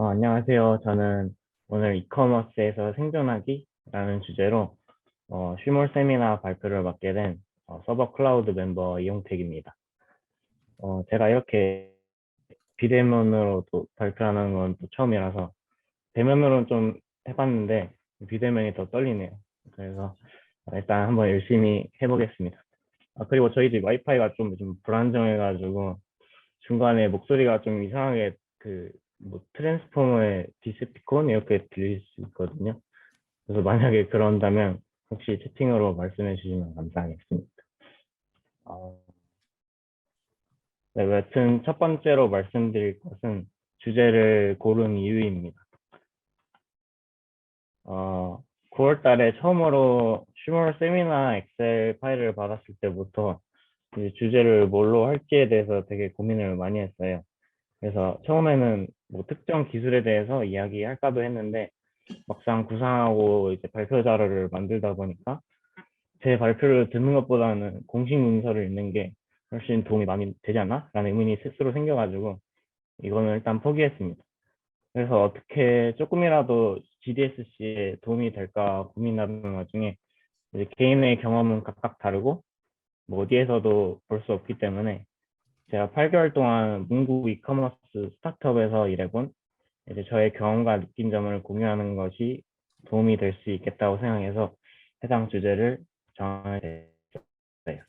안녕하세요. 저는 오늘 이커머스에서 생존하기라는 주제로 쉬몰 세미나 발표를 맡게 된 서버 클라우드 멤버 이용택입니다. 제가 이렇게 비대면으로 또 발표하는 건 또 처음이라서 대면으로는 좀 해봤는데 비대면이 더 떨리네요. 그래서 일단 한번 열심히 해보겠습니다. 그리고 저희 집 와이파이가 좀 불안정해가지고 중간에 목소리가 좀 이상하게 뭐 트랜스포머의 디셉티콘 이렇게 들릴 수 있거든요. 그래서 만약에 그런다면 혹시 채팅으로 말씀해 주시면 감사하겠습니다. 어, 네, 여튼 첫 번째로 말씀드릴 것은 주제를 고른 이유입니다. 9월 달에 처음으로 슈머 세미나 엑셀 파일을 받았을 때부터 이제 주제를 뭘로 할지에 대해서 되게 고민을 많이 했어요. 그래서 처음에는 뭐 특정 기술에 대해서 이야기할까도 했는데 막상 구상하고 이제 발표 자료를 만들다 보니까 제 발표를 듣는 것보다는 공식 문서를 읽는 게 훨씬 도움이 많이 되지 않나? 라는 의문이 스스로 생겨가지고 이거는 일단 포기했습니다. 그래서 어떻게 조금이라도 GDSC에 도움이 될까 고민하는 와중에 이제 개인의 경험은 각각 다르고 뭐 어디에서도 볼 수 없기 때문에 제가 8개월 동안 문구 이커머스 스타트업에서 일해본 이제 저의 경험과 느낀 점을 공유하는 것이 도움이 될 수 있겠다고 생각해서 해당 주제를 정하게 됐어요.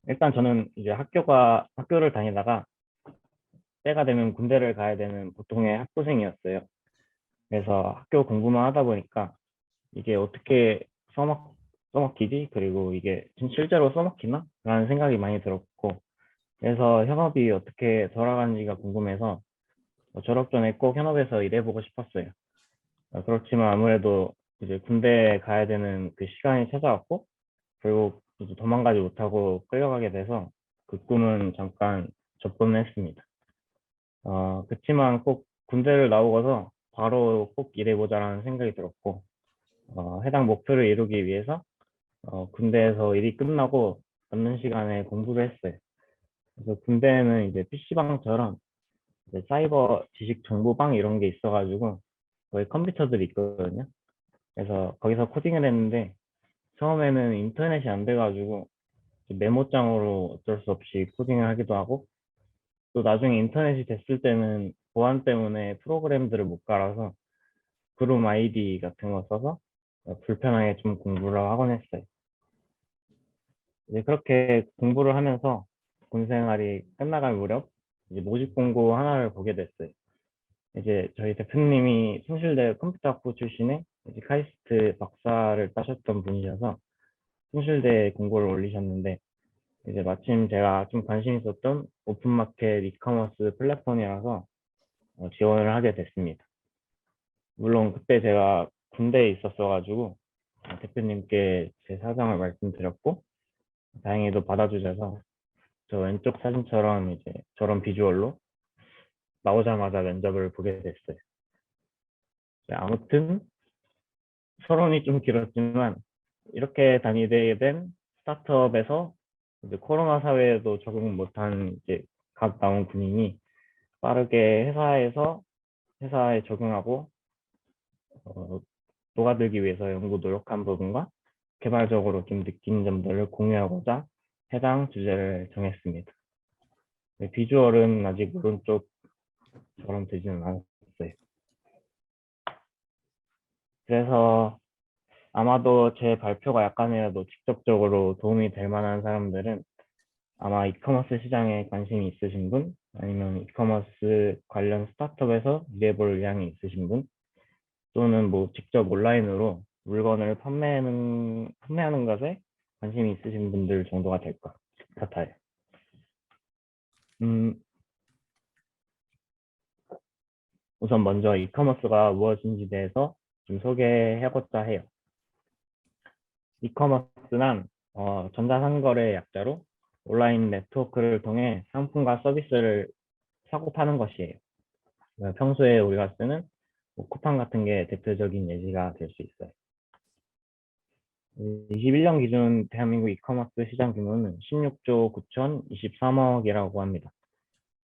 일단 저는 이제 학교를 다니다가 때가 되면 군대를 가야 되는 보통의 학부생이었어요. 그래서 학교 공부만 하다 보니까 이게 어떻게 써먹히지? 그리고 이게 실제로 써먹히나? 라는 생각이 많이 들었고, 그래서 현업이 어떻게 돌아가는지가 궁금해서 졸업 전에 꼭 현업에서 일해보고 싶었어요. 그렇지만 아무래도 이제 군대에 가야 되는 그 시간이 찾아왔고, 결국 이제 도망가지 못하고 끌려가게 돼서 그 꿈은 잠깐 접근을 했습니다. 그치만 꼭 군대를 나오고서 바로 꼭 일해보자라는 생각이 들었고, 해당 목표를 이루기 위해서 군대에서 일이 끝나고 남는 시간에 공부를 했어요. 그래서 군대에는 이제 PC방처럼 사이버 지식 정보방 이런 게 있어가지고 거기 컴퓨터들이 있거든요. 그래서 거기서 코딩을 했는데 처음에는 인터넷이 안 돼가지고 메모장으로 어쩔 수 없이 코딩을 하기도 하고 또 나중에 인터넷이 됐을 때는 보안 때문에 프로그램들을 못 깔아서 그룹 아이디 같은 거 써서 불편하게 좀 공부를 하곤 했어요. 이제 그렇게 공부를 하면서 군 생활이 끝나갈 무렵 이제 모집 공고 하나를 보게 됐어요. 이제 저희 대표님이 숭실대 컴퓨터학부 출신의 이제 카이스트 박사를 따셨던 분이셔서 숭실대 공고를 올리셨는데 이제 마침 제가 좀 관심 있었던 오픈마켓 이커머스 플랫폼이라서 지원을 하게 됐습니다. 물론 그때 제가 군대에 있었어가지고 대표님께 제 사정을 말씀드렸고 다행히도 받아주셔서 저 왼쪽 사진처럼 이제 저런 비주얼로 나오자마자 면접을 보게 됐어요. 아무튼 서론이 좀 길었지만 이렇게 다니게 된 스타트업에서 이제 코로나 사회에도 적응 못한 이제 갓 나온 군인이 빠르게 회사에 적응하고 어, 녹아들기 위해서 연구 노력한 부분과 개발적으로 좀 느낀 점들을 공유하고자 해당 주제를 정했습니다. 네, 비주얼은 아직 오른쪽처럼 되지는 않았어요. 그래서 아마도 제 발표가 약간이라도 직접적으로 도움이 될 만한 사람들은 아마 이커머스 시장에 관심이 있으신 분, 아니면 이커머스 관련 스타트업에서 일해볼 의향이 있으신 분, 또는 뭐 직접 온라인으로 물건을 판매하는 것에 관심이 있으신 분들 정도가 될 것 같아요. 음, 우선 먼저 이커머스가 무엇인지 대해서 좀 소개해보자 해요. 이커머스는 전자상거래 약자로 온라인 네트워크를 통해 상품과 서비스를 사고 파는 것이에요. 평소에 우리가 쓰는 뭐 쿠팡 같은 게 대표적인 예시가 될 수 있어요. 21년 기준 대한민국 이커머스 시장 규모는 16조 9,023억이라고 합니다.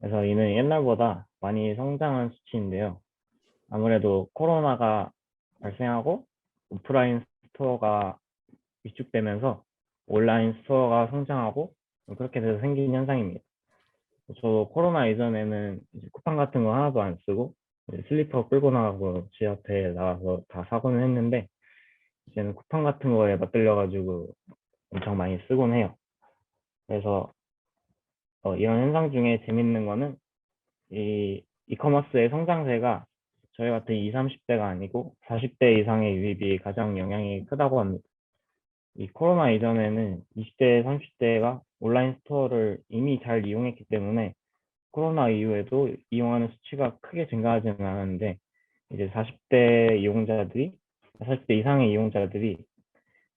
그래서 이는 옛날보다 많이 성장한 수치인데요. 아무래도 코로나가 발생하고 오프라인 스토어가 위축되면서 온라인 스토어가 성장하고 그렇게 돼서 생긴 현상입니다. 저 코로나 이전에는 이제 쿠팡 같은 거 하나도 안 쓰고 이제 슬리퍼 끌고 나가고 집 앞에 나가서 다 사고는 했는데 이제는 쿠팡 같은 거에 맞들려가지고 엄청 많이 쓰곤 해요. 그래서 이런 현상 중에 재밌는 거는 이 이커머스의 성장세가 저희 같은 20, 30대가 아니고 40대 이상의 유입이 가장 영향이 크다고 합니다. 이 코로나 이전에는 20대, 30대가 온라인 스토어를 이미 잘 이용했기 때문에 코로나 이후에도 이용하는 수치가 크게 증가하지는 않았는데 이제 40대 이용자들이 40대 이상의 이용자들이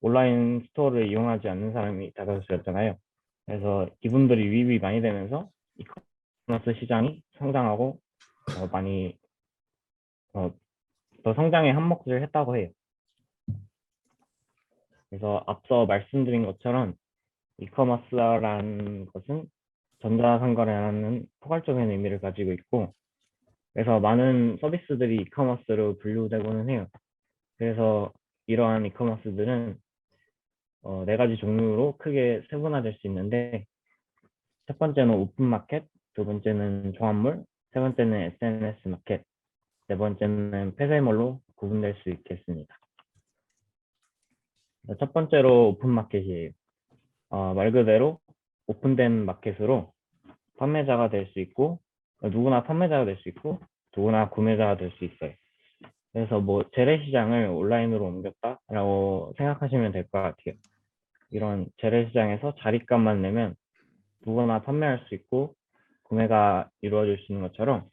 온라인 스토어를 이용하지 않는 사람이 다수였잖아요. 그래서 이분들이 유입이 많이 되면서 이커머스 시장이 성장하고 많이 더 성장에 한몫을 했다고 해요. 그래서 앞서 말씀드린 것처럼 이커머스라는 것은 전자상거래라는 포괄적인 의미를 가지고 있고 그래서 많은 서비스들이 이커머스로 분류되고는 해요. 그래서 이러한 이커머스들은 네 가지 종류로 크게 세분화될 수 있는데 첫 번째는 오픈마켓, 두 번째는 종합몰, 세 번째는 SNS 마켓, 네 번째는 폐쇄몰로 구분될 수 있겠습니다. 첫 번째로 오픈마켓이에요. 말 그대로 오픈된 마켓으로 판매자가 될 수 있고 누구나 판매자가 될 수 있고 누구나 구매자가 될 수 있어요. 그래서 뭐 재래시장을 온라인으로 옮겼다라고 생각하시면 될 것 같아요. 이런 재래시장에서 자리값만 내면 누구나 판매할 수 있고 구매가 이루어질 수 있는 것처럼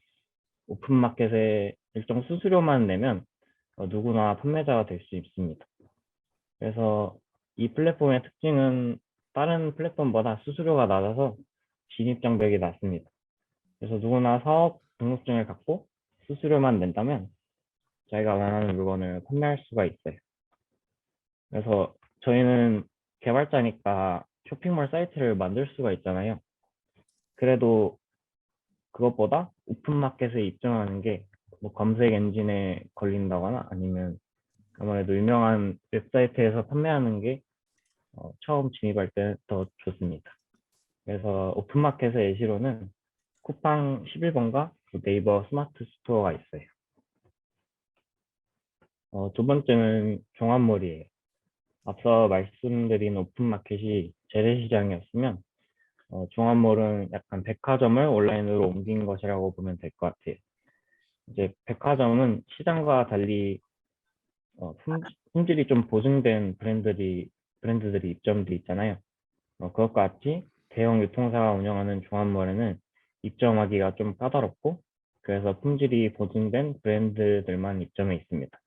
오픈마켓에 일정 수수료만 내면 누구나 판매자가 될 수 있습니다. 그래서 이 플랫폼의 특징은 다른 플랫폼보다 수수료가 낮아서 진입장벽이 낮습니다. 그래서 누구나 사업 등록증을 갖고 수수료만 낸다면 자기가 원하는 물건을 판매할 수가 있어요. 그래서 저희는 개발자니까 쇼핑몰 사이트를 만들 수가 있잖아요. 그래도 그것보다 오픈마켓에 입점하는 게 뭐 검색 엔진에 걸린다거나 아니면 아무래도 유명한 웹사이트에서 판매하는 게 처음 진입할 때 더 좋습니다. 그래서 오픈마켓의 예시로는 쿠팡 11번가 네이버 스마트 스토어가 있어요. 두 번째는 종합몰이에요. 앞서 말씀드린 오픈마켓이 재래시장이었으면 종합몰은 약간 백화점을 온라인으로 옮긴 것이라고 보면 될 것 같아요. 이제 백화점은 시장과 달리 품질이 좀 보증된 브랜드들이 입점돼 있잖아요. 그것과 같이 대형 유통사가 운영하는 종합몰에는 입점하기가 좀 까다롭고 그래서 품질이 보증된 브랜드들만 입점해 있습니다.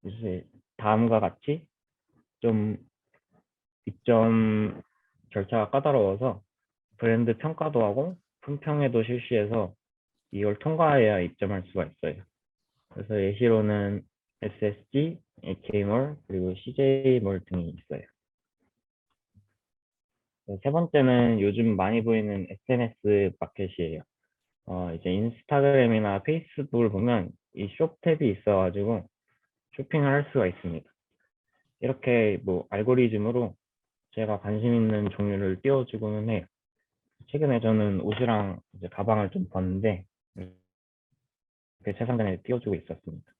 이제 다음과 같이 좀 입점 절차가 까다로워서 브랜드 평가도 하고 품평회도 실시해서 이걸 통과해야 입점할 수가 있어요. 그래서 예시로는 SSG, AK몰, 그리고 CJ몰 등이 있어요. 세 번째는 요즘 많이 보이는 SNS 마켓이에요. 이제 인스타그램이나 페이스북을 보면 이 숍탭이 있어가지고 쇼핑을 할 수가 있습니다. 이렇게 뭐 알고리즘으로 제가 관심 있는 종류를 띄워주고는 해요. 최근에 저는 옷이랑 이제 가방을 좀 봤는데 그 최상단에 띄워주고 있었습니다.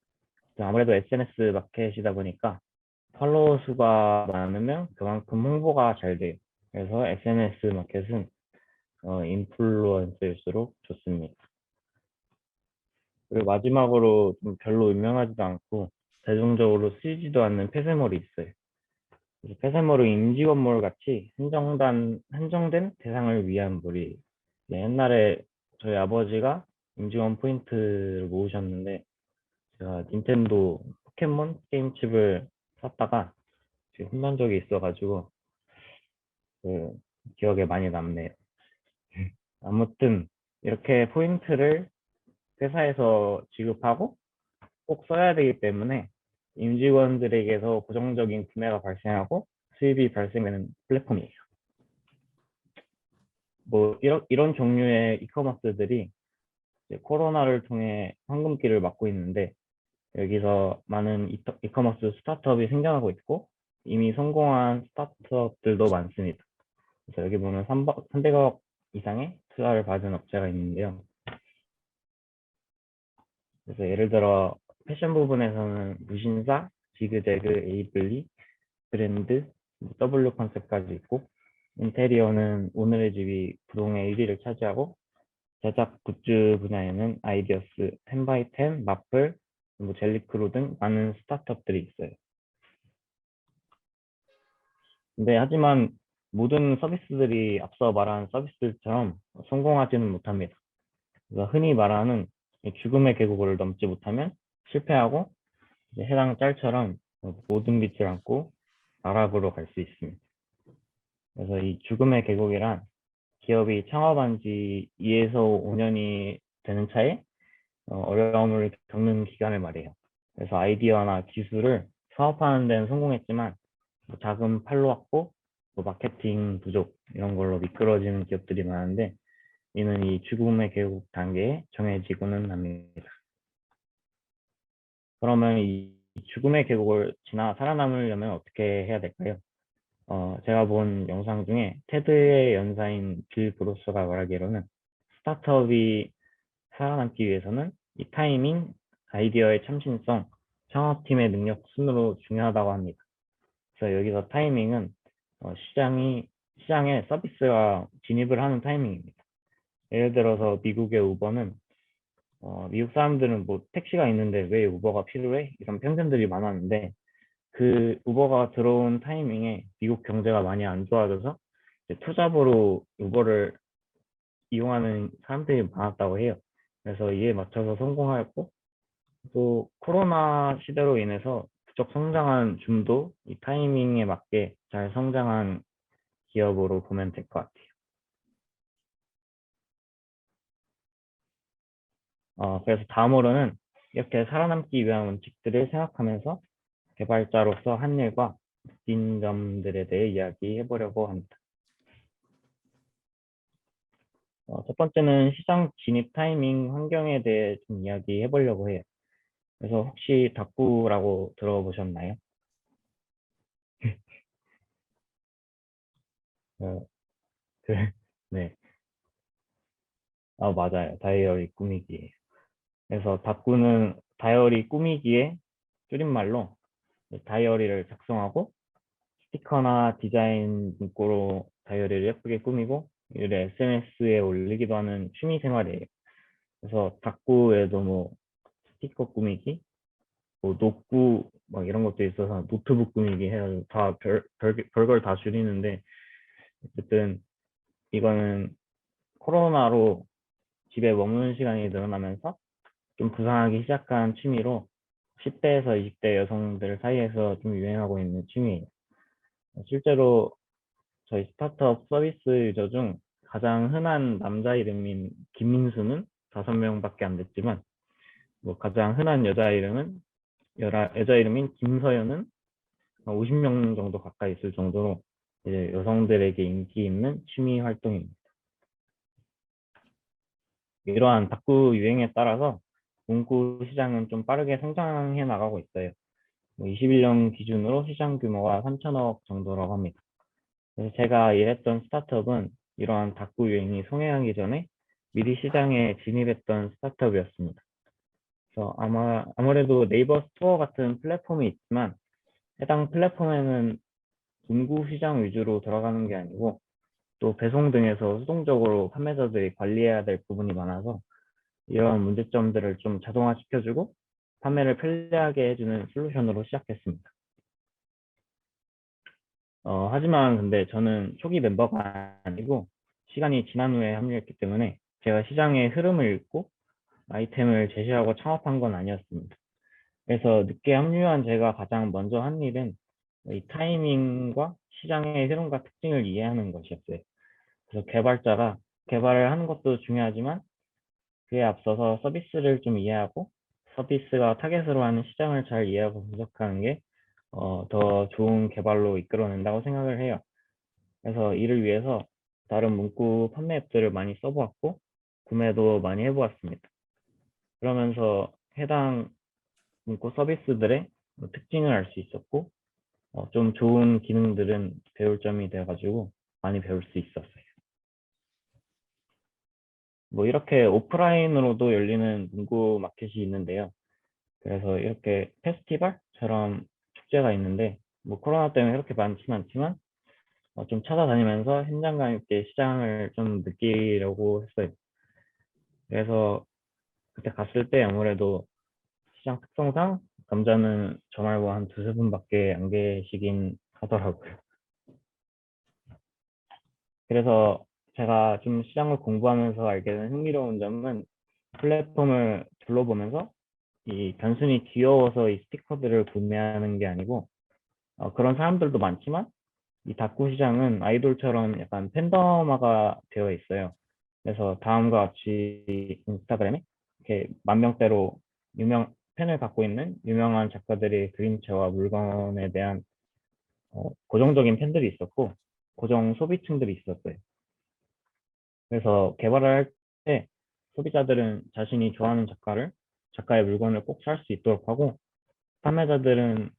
아무래도 SNS 마켓이다 보니까 팔로워 수가 많으면 그만큼 홍보가 잘 돼요. 그래서 SNS 마켓은 인플루언서일수록 좋습니다. 그리고 마지막으로 좀 별로 유명하지도 않고 대중적으로 쓰이지도 않는 폐쇄몰이 있어요. 폐쇄몰은 임직원몰 같이 한정된 대상을 위한 몰이 옛날에 저희 아버지가 임직원 포인트를 모으셨는데 제가 닌텐도 포켓몬 게임칩을 샀다가 지금 혼난 적이 있어가지고 그 기억에 많이 남네요. 아무튼 이렇게 포인트를 회사에서 지급하고 꼭 써야 되기 때문에 임직원들에게서 고정적인 구매가 발생하고 수입이 발생되는 플랫폼이에요. 뭐 이런 종류의 이커머스들이 이제 코로나를 통해 황금기를 맞고 있는데 여기서 많은 이커머스 스타트업이 생겨나고 있고 이미 성공한 스타트업들도 많습니다. 그래서 여기 보면 300억 이상의 투자를 받은 업체가 있는데요. 그래서 예를 들어 패션 부분에서는 무신사, 지그재그, 에이블리, 브랜드, W 컨셉까지 있고 인테리어는 오늘의 집이 부동의 1위를 차지하고 제작 굿즈 분야에는 아이디어스, 10바이10, 마플, 뭐 젤리크루 등 많은 스타트업들이 있어요. 근데 하지만 모든 서비스들이 앞서 말한 서비스들처럼 성공하지는 못합니다. 그래서 흔히 말하는 죽음의 계곡을 넘지 못하면 실패하고 이제 해당 짤처럼 모든 빛을 안고 나락으로 갈 수 있습니다. 그래서 이 죽음의 계곡이란 기업이 창업한 지 2에서 5년이 되는 차에 어려움을 겪는 기간을 말해요. 그래서 아이디어나 기술을 사업하는 데는 성공했지만 뭐 자금 팔로 확보, 뭐 마케팅 부족 이런 걸로 미끄러지는 기업들이 많은데 이는 이 죽음의 계곡 단계에 정해지고는 합니다. 그러면 이 죽음의 계곡을 지나 살아남으려면 어떻게 해야 될까요? 제가 본 영상 중에 테드의 연사인 빌 브로스가 말하기로는 스타트업이 살아남기 위해서는 이 타이밍, 아이디어의 참신성, 창업팀의 능력 순으로 중요하다고 합니다. 그래서 여기서 타이밍은 시장에 서비스가 진입을 하는 타이밍입니다. 예를 들어서 미국의 우버는 미국 사람들은 뭐 택시가 있는데 왜 우버가 필요해? 이런 편견들이 많았는데 그 우버가 들어온 타이밍에 미국 경제가 많이 안 좋아져서 투잡으로 우버를 이용하는 사람들이 많았다고 해요. 그래서 이에 맞춰서 성공하였고 또 코로나 시대로 인해서 부쩍 성장한 줌도 이 타이밍에 맞게 잘 성장한 기업으로 보면 될 것 같아요. 그래서 다음으로는 이렇게 살아남기 위한 원칙들을 생각하면서 개발자로서 한 일과 느낀 점들에 대해 이야기해 보려고 합니다. 첫 번째는 시장 진입 타이밍 환경에 대해 좀 이야기해 보려고 해요. 그래서 혹시 다꾸라고 들어보셨나요? 어, 그, 네. 맞아요. 다이어리 꾸미기예요. 그래서 다꾸는 다이어리 꾸미기의 줄임말로 다이어리를 작성하고 스티커나 디자인 문구로 다이어리를 예쁘게 꾸미고 이를 SNS에 올리기도 하는 취미 생활이에요. 그래서 다꾸에도 뭐 스티커 꾸미기, 뭐 노꾸 막 이런 것도 있어서 노트북 꾸미기 해서 다 별걸 다 줄이는데 어쨌든 이거는 코로나로 집에 머무는 시간이 늘어나면서 좀 부상하기 시작한 취미로 10대에서 20대 여성들 사이에서 좀 유행하고 있는 취미예요. 실제로 저희 스타트업 서비스 유저 중 가장 흔한 남자 이름인 김민수는 5명밖에 안 됐지만 뭐 가장 흔한 여자 이름인 김서연은 50명 정도 가까이 있을 정도로 이제 여성들에게 인기 있는 취미 활동입니다. 이러한 다꾸 유행에 따라서 문구 시장은 좀 빠르게 성장해 나가고 있어요. 21년 기준으로 시장 규모가 3천억 정도라고 합니다. 그래서 제가 일했던 스타트업은 이러한 다꾸 유행이 성행하기 전에 미리 시장에 진입했던 스타트업이었습니다. 그래서 아무래도 네이버 스토어 같은 플랫폼이 있지만 해당 플랫폼에는 문구 시장 위주로 들어가는 게 아니고 또 배송 등에서 수동적으로 판매자들이 관리해야 될 부분이 많아서 이런 문제점들을 좀 자동화시켜주고 판매를 편리하게 해주는 솔루션으로 시작했습니다. 하지만 근데 저는 초기 멤버가 아니고 시간이 지난 후에 합류했기 때문에 제가 시장의 흐름을 읽고 아이템을 제시하고 창업한 건 아니었습니다. 그래서 늦게 합류한 제가 가장 먼저 한 일은 이 타이밍과 시장의 흐름과 특징을 이해하는 것이었어요. 그래서 개발자가 개발을 하는 것도 중요하지만 그에 앞서서 서비스를 좀 이해하고 서비스가 타겟으로 하는 시장을 잘 이해하고 분석하는 게 더 좋은 개발로 이끌어낸다고 생각을 해요. 그래서 이를 위해서 다른 문구 판매 앱들을 많이 써보았고 구매도 많이 해보았습니다. 그러면서 해당 문구 서비스들의 특징을 알 수 있었고 좀 좋은 기능들은 배울 점이 돼가지고 많이 배울 수 있었어요. 뭐 이렇게 오프라인으로도 열리는 문구 마켓이 있는데요. 그래서 이렇게 페스티벌처럼 축제가 있는데 뭐 코로나 때문에 그렇게 많진 않지만 좀 찾아다니면서 현장감 있게 시장을 좀 느끼려고 했어요. 그래서 그때 갔을 때 아무래도 시장 특성상 감자는 저 말고 한 두세 분밖에 안 계시긴 하더라고요. 그래서 제가 좀 시장을 공부하면서 알게 된 흥미로운 점은 플랫폼을 둘러보면서 이 단순히 귀여워서 이 스티커들을 구매하는 게 아니고 그런 사람들도 많지만 이 다꾸 시장은 아이돌처럼 약간 팬덤화가 되어 있어요. 그래서 다음과 같이 인스타그램에 이렇게 만 명대로 팬을 갖고 있는 유명한 작가들의 그림체와 물건에 대한 고정적인 팬들이 있었고 고정 소비층들이 있었어요. 그래서 개발을 할 때 소비자들은 자신이 좋아하는 작가의 물건을 꼭 살 수 있도록 하고 판매자들은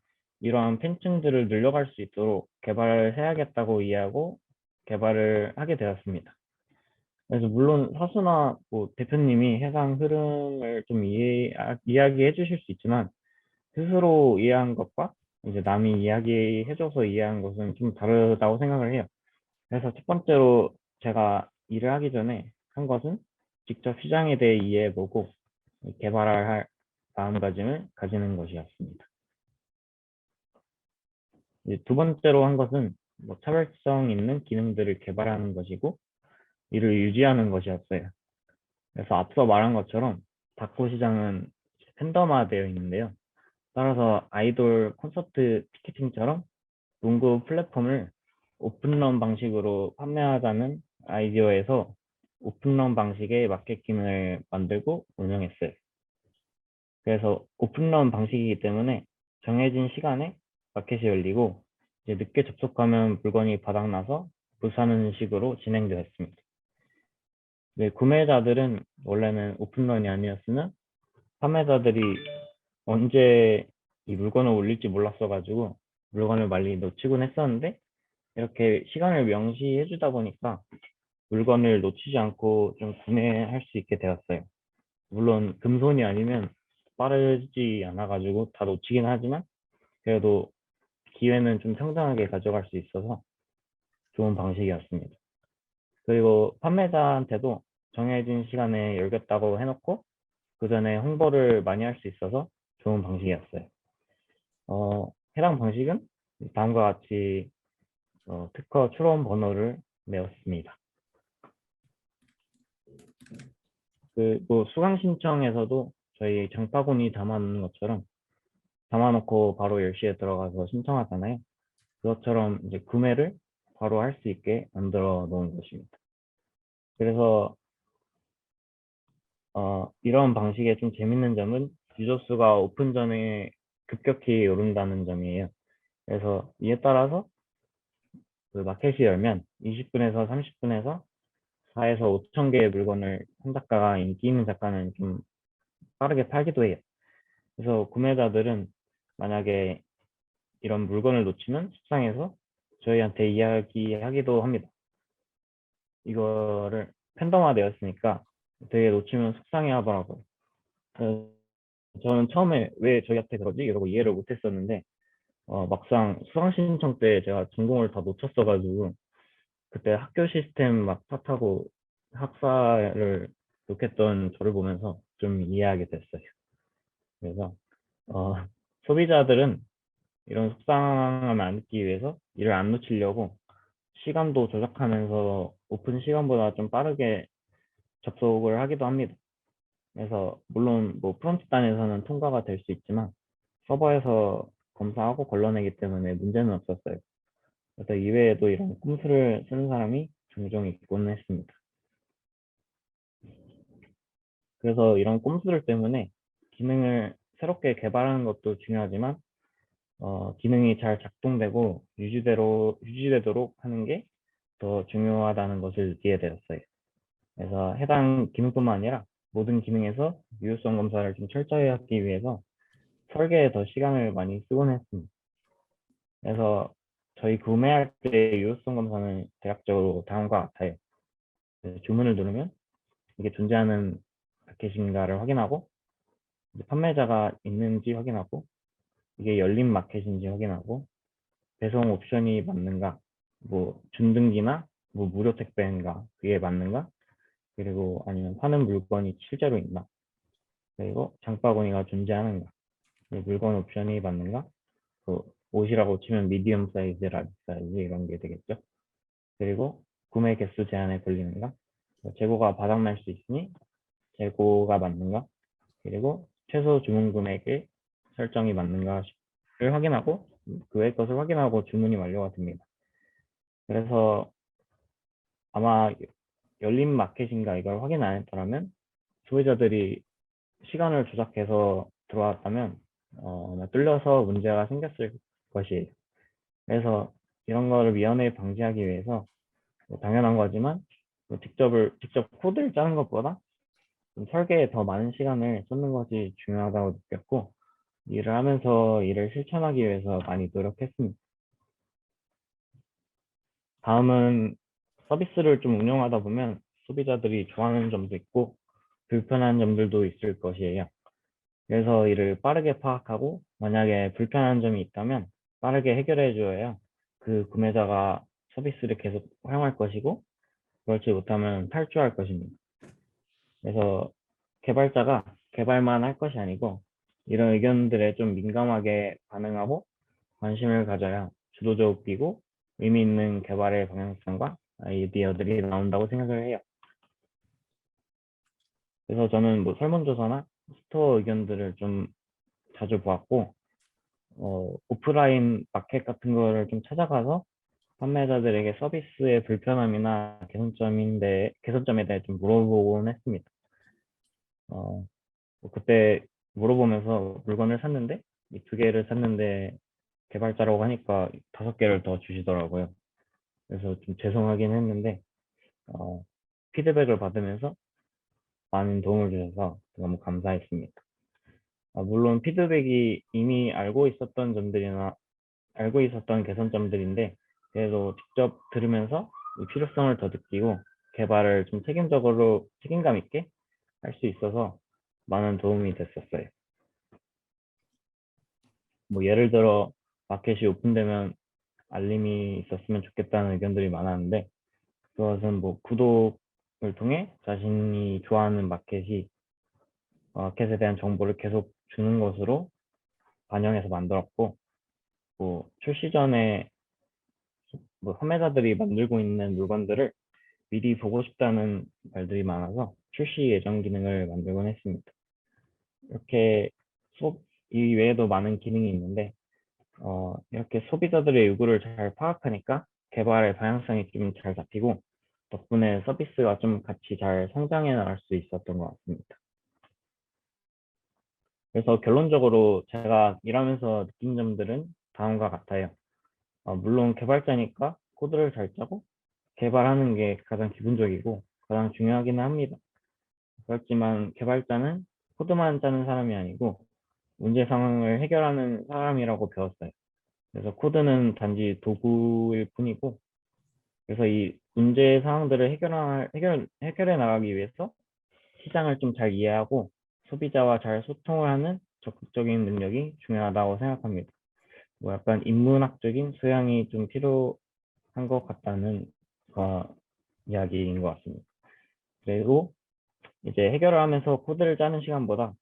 이러한 팬층들을 늘려갈 수 있도록 개발을 해야겠다고 이해하고 개발을 하게 되었습니다. 그래서 물론 사수나 뭐 대표님이 해상 흐름을 좀 이야기해 주실 수 있지만 스스로 이해한 것과 이제 남이 이야기해줘서 이해한 것은 좀 다르다고 생각을 해요. 그래서 첫 번째로 제가 일을 하기 전에 한 것은 직접 시장에 대해 이해해보고 개발을 할 마음가짐을 가지는 것이었습니다. 이제 두 번째로 한 것은 뭐 차별성 있는 기능들을 개발하는 것이고 이를 유지하는 것이었어요. 그래서 앞서 말한 것처럼 다코 시장은 팬덤화되어 있는데요. 따라서 아이돌 콘서트 티켓팅처럼 문구 플랫폼을 오픈런 방식으로 판매하자는 아이디어에서 오픈런 방식의 마케팅을 만들고 운영했어요. 그래서 오픈런 방식이기 때문에 정해진 시간에 마켓이 열리고 이제 늦게 접속하면 물건이 바닥나서 불사는 식으로 진행되었습니다. 네, 구매자들은 원래는 오픈런이 아니었으면 판매자들이 언제 이 물건을 올릴지 몰랐어가지고 물건을 많이 놓치곤 했었는데 이렇게 시간을 명시해 주다 보니까 물건을 놓치지 않고 좀 구매할 수 있게 되었어요. 물론 금손이 아니면 빠르지 않아가지고 다 놓치긴 하지만 그래도 기회는 좀 평등하게 가져갈 수 있어서 좋은 방식이었습니다. 그리고 판매자한테도 정해진 시간에 열겠다고 해놓고 그 전에 홍보를 많이 할 수 있어서 좋은 방식이었어요. 해당 방식은 다음과 같이 특허 출원 번호를 내었습니다. 뭐 수강 신청에서도 저희 장바구니 담아놓는 것처럼 담아놓고 바로 10시에 들어가서 신청하잖아요. 그것처럼 이제 구매를 바로 할 수 있게 만들어 놓은 것입니다. 그래서 이런 방식의 좀 재밌는 점은 유저 수가 오픈 전에 급격히 오른다는 점이에요. 그래서 이에 따라서 그 마켓이 열면 20분에서 30분에서 4에서 5천 개의 물건을 한 작가가 인기 있는 작가는 좀 빠르게 팔기도 해요. 그래서 구매자들은 만약에 이런 물건을 놓치면 속상해서 저희한테 이야기하기도 합니다. 이거를 팬덤화 되었으니까 되게 놓치면 속상해 하더라고요. 그래서 저는 처음에 왜 저희한테 그러지? 이러고 이해를 못 했었는데 막상 수강 신청 때 제가 전공을 다 놓쳤어가지고 그때 학교 시스템 막 탓하고 학사를 욕했던 저를 보면서 좀 이해하게 됐어요. 그래서 어, 소비자들은 이런 속상함을 안 느끼기 위해서 일을 안 놓치려고 시간도 조작하면서 오픈 시간보다 좀 빠르게 접속을 하기도 합니다. 그래서 물론 뭐 프론트 단에서는 통과가 될 수 있지만 서버에서 검사하고 걸러내기 때문에 문제는 없었어요. 그래서 이외에도 이런 꼼수를 쓰는 사람이 종종 있곤 했습니다. 그래서 이런 꼼수들 때문에 기능을 새롭게 개발하는 것도 중요하지만 기능이 잘 작동되고 유지되도록 하는 게 더 중요하다는 것을 느끼게 되었어요. 그래서 해당 기능뿐만 아니라 모든 기능에서 유효성 검사를 좀 철저히 하기 위해서 설계에 더 시간을 많이 쓰곤 했습니다. 그래서 저희 구매할 때 유효성 검사는 대략적으로 다음과 같아요. 주문을 누르면 이게 존재하는 마켓인가를 확인하고, 이제 판매자가 있는지 확인하고, 이게 열린 마켓인지 확인하고, 배송 옵션이 맞는가, 뭐 준등기나 뭐 무료 택배인가 그게 맞는가, 그리고 아니면 파는 물건이 실제로 있나, 그리고 장바구니가 존재하는가, 물건 옵션이 맞는가, 그 옷이라고 치면 미디엄 사이즈, 라지 사이즈 이런 게 되겠죠. 그리고 구매 개수 제한에 걸리는가, 재고가 바닥날 수 있으니 재고가 맞는가, 그리고 최소 주문 금액의 설정이 맞는가를 확인하고, 그 외의 것을 확인하고 주문이 완료가 됩니다. 그래서 아마 열린 마켓인가 이걸 확인 안 했더라면 소비자들이 시간을 조작해서 들어왔다면 뚫려서 문제가 생겼을 것이에요. 그래서 이런 거를 미연에 방지하기 위해서 당연한 거지만 직접 코드를 짜는 것보다 좀 설계에 더 많은 시간을 쏟는 것이 중요하다고 느꼈고, 일을 하면서 이를 실천하기 위해서 많이 노력했습니다. 다음은 서비스를 좀 운영하다 보면 소비자들이 좋아하는 점도 있고 불편한 점들도 있을 것이에요. 그래서 이를 빠르게 파악하고 만약에 불편한 점이 있다면 빠르게 해결해 줘야 그 구매자가 서비스를 계속 활용할 것이고, 그렇지 못하면 탈주할 것입니다. 그래서 개발자가 개발만 할 것이 아니고 이런 의견들에 좀 민감하게 반응하고 관심을 가져야 주도적이고 의미 있는 개발의 방향성과 아이디어들이 나온다고 생각을 해요. 그래서 저는 뭐 설문조사나 스토어 의견들을 좀 자주 보았고, 오프라인 마켓 같은 거를 좀 찾아가서 판매자들에게 서비스의 불편함이나 개선점에 대해 좀 물어보곤 했습니다. 뭐 그때 물어보면서 물건을 샀는데, 이 두 개를 샀는데 개발자라고 하니까 다섯 개를 더 주시더라고요. 그래서 좀 죄송하긴 했는데, 피드백을 받으면서 많은 도움을 주셔서 너무 감사했습니다. 물론 피드백이 이미 알고 있었던 개선점들인데, 그래도 직접 들으면서 이 필요성을 더 느끼고 개발을 좀 책임감 있게 할 수 있어서 많은 도움이 됐었어요. 뭐 예를 들어 마켓이 오픈되면 알림이 있었으면 좋겠다는 의견들이 많았는데, 그것은 뭐 구독을 통해 자신이 좋아하는 마켓에 대한 정보를 계속 주는 것으로 반영해서 만들었고, 뭐 출시 전에 뭐 판매자들이 만들고 있는 물건들을 미리 보고 싶다는 말들이 많아서 출시 예정 기능을 만들곤 했습니다. 이렇게 이 외에도 많은 기능이 있는데, 이렇게 소비자들의 요구를 잘 파악하니까 개발의 방향성이 좀 잘 잡히고, 덕분에 서비스가 좀 같이 잘 성장해 나갈 수 있었던 것 같습니다. 그래서 결론적으로 제가 일하면서 느낀 점들은 다음과 같아요. 물론 개발자니까 코드를 잘 짜고 개발하는 게 가장 기본적이고 가장 중요하기는 합니다. 그렇지만 개발자는 코드만 짜는 사람이 아니고 문제 상황을 해결하는 사람이라고 배웠어요. 그래서 코드는 단지 도구일 뿐이고, 그래서 이 문제 상황들을 해결해 나가기 위해서 시장을 좀 잘 이해하고 소비자와 잘 소통을 하는 적극적인 능력이 중요하다고 생각합니다. 뭐 약간 인문학적인 소양이 좀 필요한 것 같다는 이야기인 것 같습니다. 그리고 이제 해결을 하면서 코드를 짜는 시간보다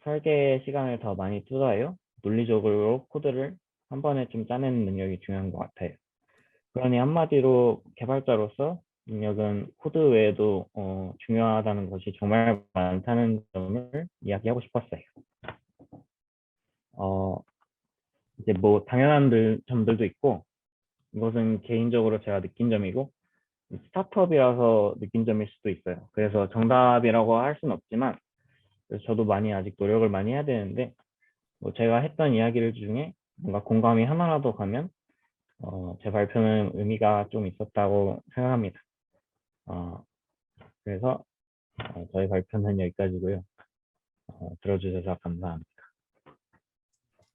설계 시간을 더 많이 투자하여 논리적으로 코드를 한 번에 좀 짜내는 능력이 중요한 것 같아요. 그러니 한마디로 개발자로서 능력은 코드 외에도 중요하다는 것이 정말 많다는 점을 이야기하고 싶었어요. 어, 이제 뭐 당연한 점들도 있고, 이것은 개인적으로 제가 느낀 점이고 스타트업이라서 느낀 점일 수도 있어요. 그래서 정답이라고 할 수는 없지만, 그래서 저도 많이 아직 노력을 많이 해야 되는데, 뭐 제가 했던 이야기들 중에 뭔가 공감이 하나라도 가면 제 발표는 의미가 좀 있었다고 생각합니다. 그래서 저희 발표는 여기까지고요. 들어주셔서 감사합니다.